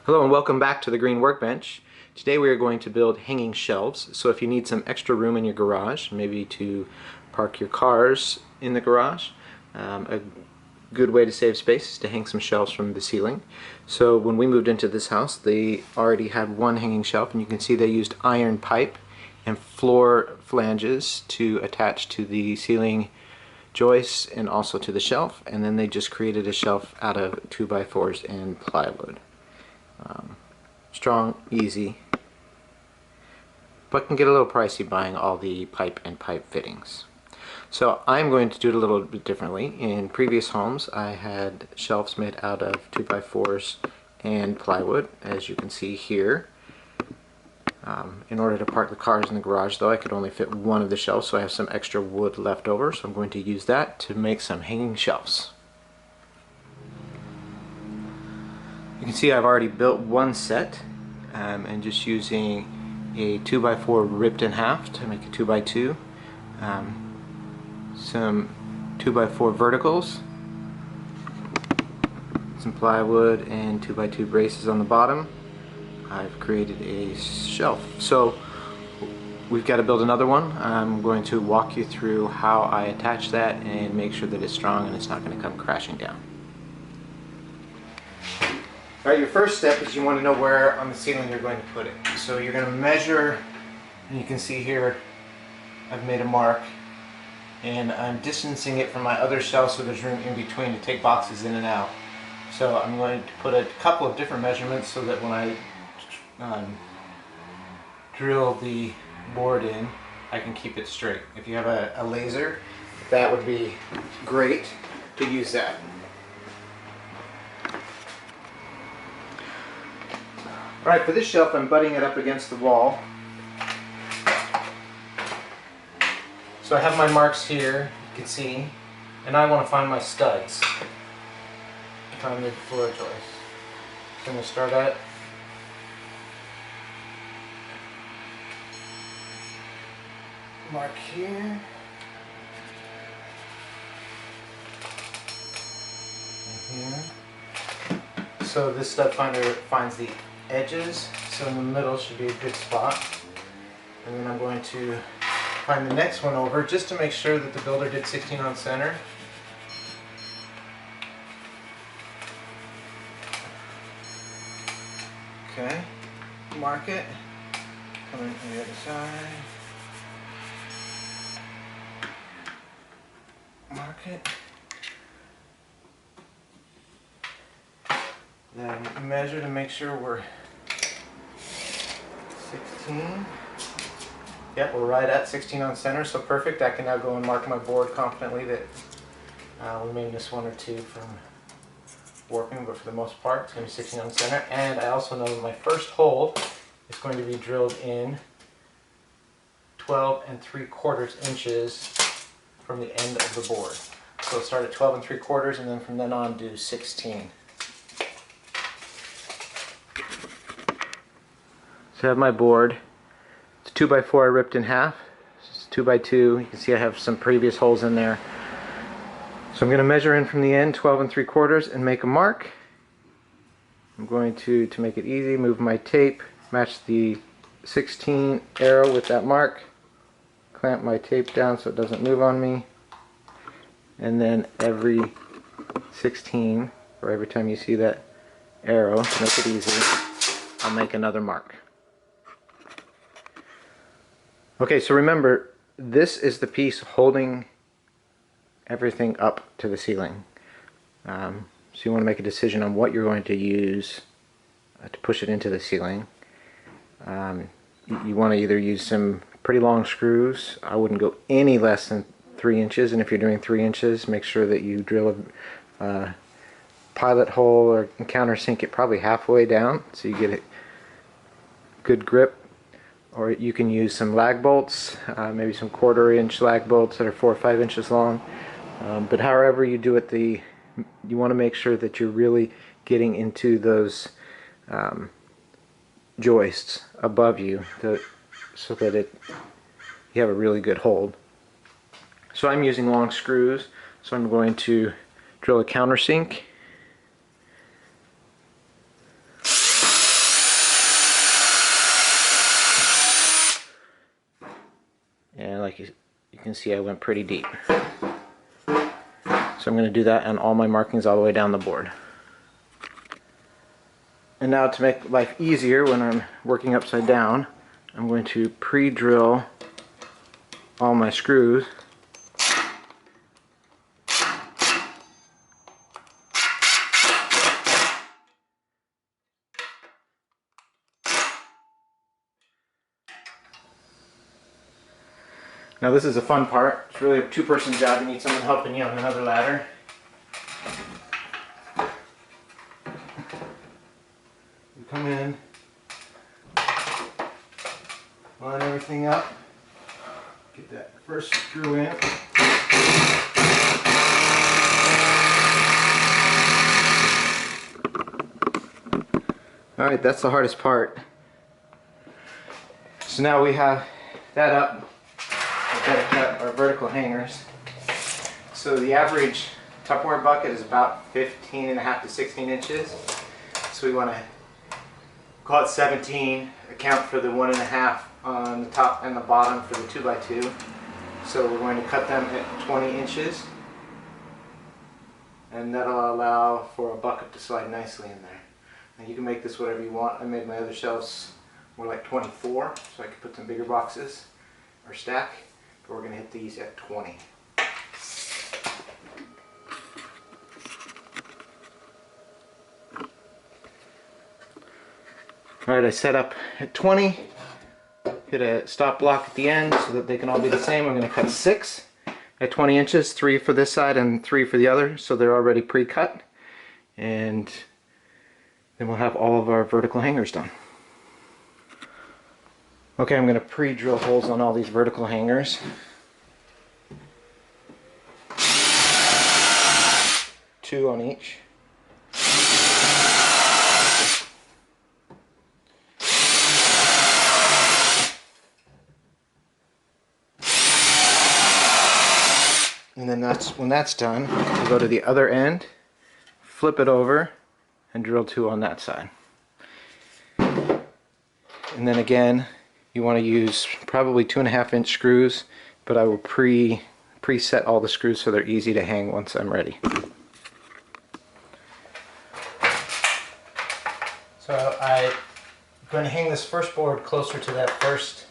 Hello and welcome back to the Green Workbench. Today we are going to build hanging shelves. So if you need some extra room in your garage, maybe to park your cars in the garage, a good way to save space is to hang some shelves from the ceiling. So when we moved into this house, they already had one hanging shelf, and you can see they used iron pipe and floor flanges to attach to the ceiling joists and also to the shelf, and then they just created a shelf out of 2x4s and plywood. Strong, easy, but can get a little pricey buying all the pipe and pipe fittings. So I'm going to do it a little bit differently. In previous homes I had shelves made out of 2x4s and plywood, as you can see here. In order to park the cars in the garage though, I could only fit one of the shelves, so I have some extra wood left over, so I'm going to use that to make some hanging shelves. You can see I've already built one set, and just using a 2x4 ripped in half to make a 2x2, some 2x4 verticals, some plywood and 2x2 braces on the bottom. I've created a shelf. So we've got to build another one. I'm going to walk you through how I attach that and make sure that it's strong and it's not going to come crashing down. Alright, your first step is you want to know where on the ceiling you're going to put it. So you're going to measure, and you can see here I've made a mark, and I'm distancing it from my other shelf so there's room in between to take boxes in and out. So I'm going to put a couple of different measurements so that when I drill the board in, I can keep it straight. If you have a laser, that would be great to use that. Alright, for this shelf I'm butting it up against the wall. So I have my marks here, you can see, and I want to find my studs. Find the floor joist. So I'm going to start at mark here. And here. So this stud finder finds the edges, so in the middle should be a good spot. And then I'm going to find the next one over just to make sure that the builder did 16 on center. Okay, mark it, come in from the other side, mark it, then measure to make sure we're 16. Yep, we're right at 16 on center, so perfect. I can now go and mark my board confidently that we may miss one or two from warping, but for the most part it's going to be 16 on center. And I also know that my first hole is going to be drilled in 12 3/4 inches from the end of the board. So start at 12 3/4 and then from then on do 16. So I have my board. It's 2x4 I ripped in half. It's 2x2. You can see I have some previous holes in there. So I'm going to measure in from the end 12 3/4 and make a mark. I'm going to make it easy, move my tape, match the 16 arrow with that mark, clamp my tape down so it doesn't move on me, and then every 16, or every time you see that arrow, to make it easy, I'll make another mark. Okay, so remember, this is the piece holding everything up to the ceiling. So you want to make a decision on what you're going to use to push it into the ceiling. You want to either use some pretty long screws. I wouldn't go any less than 3 inches, and if you're doing 3 inches, make sure that you drill a pilot hole or countersink it probably halfway down so you get a good grip. Or you can use some lag bolts, maybe some 1/4 inch lag bolts that are 4 or 5 inches long. But however you do it, you want to make sure that you're really getting into those joists above you so that you have a really good hold. So I'm using long screws, so I'm going to drill a countersink like you can see, I went pretty deep. So I'm going to do that on all my markings all the way down the board. And now to make life easier when I'm working upside down, I'm going to pre-drill all my screws. Now this is a fun part. It's really a two-person job. You need someone helping you on another ladder. You come in, line everything up, get that first screw in. Alright, that's the hardest part. So now we have that up. We've got to cut our vertical hangers. So the average Tupperware bucket is about 15.5 to 16 inches. So we want to call it 17, account for the 1.5 on the top and the bottom for the 2x2. So we're going to cut them at 20 inches. And that'll allow for a bucket to slide nicely in there. And you can make this whatever you want. I made my other shelves more like 24, so I could put some bigger boxes or stack. But we're going to hit these at 20. Alright, I set up at 20, hit a stop block at the end so that they can all be the same. I'm going to cut 6 at 20 inches, 3 for this side and 3 for the other, so they're already pre-cut. And then we'll have all of our vertical hangers done. Okay, I'm going to pre-drill holes on all these vertical hangers. Two on each. And then when that's done, we'll go to the other end, flip it over, and drill 2 on that side. And then again, you want to use probably 2.5 inch screws, but I will preset all the screws so they're easy to hang once I'm ready. So I'm going to hang this first board closer to that first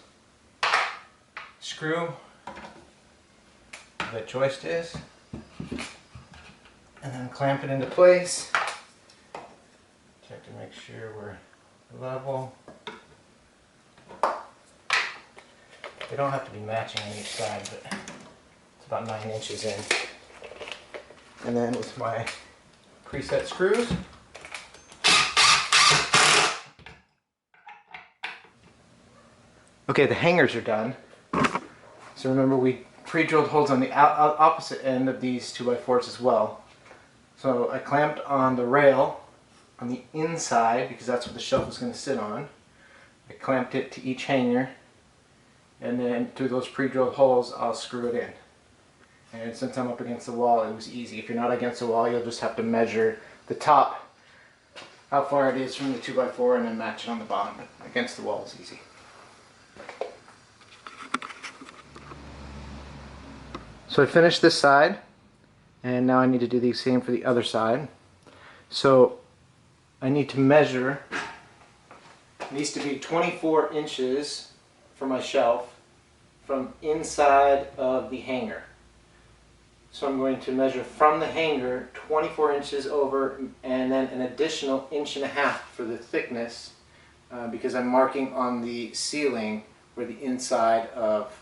screw that joist is, and then clamp it into place. Check to make sure we're level. They don't have to be matching on each side, but it's about 9 inches in. And then with my preset screws, okay, the hangers are done. So remember, we pre-drilled holes on the opposite end of these 2x4s as well. So I clamped on the rail on the inside because that's what the shelf is going to sit on. I clamped it to each hanger, and then through those pre-drilled holes I'll screw it in. And since I'm up against the wall, it was easy. If you're not against the wall, you'll just have to measure the top, how far it is from the 2x4, and then match it on the bottom. But against the wall is easy. So I finished this side, and now I need to do the same for the other side. So I need to measure. It needs to be 24 inches for my shelf from inside of the hanger. So I'm going to measure from the hanger 24 inches over, and then an additional 1.5 inches for the thickness, because I'm marking on the ceiling where the inside of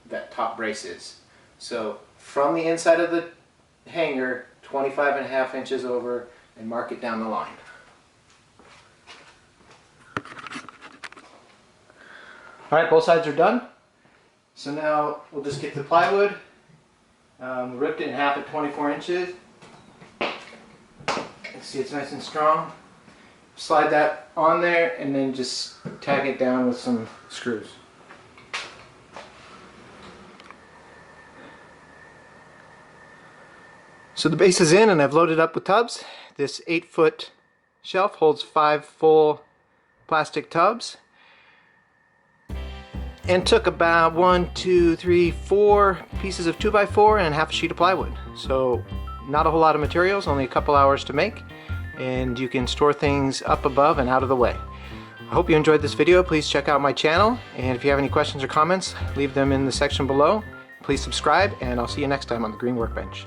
that top brace is. So from the inside of the hanger, 25.5 inches over, and mark it down the line. Alright, both sides are done. So now we'll just get the plywood, ripped it in half at 24 inches. See, it's nice and strong. Slide that on there and then just tag it down with some screws. So the base is in and I've loaded up with tubs. This 8-foot shelf holds 5 full plastic tubs. and took about 1, 2, 3, 4 pieces of 2x4 and half a sheet of plywood. So not a whole lot of materials, only a couple hours to make, and you can store things up above and out of the way. I hope you enjoyed this video. Please check out my channel, and if you have any questions or comments, leave them in the section below. Please subscribe, and I'll see you next time on the Green Workbench.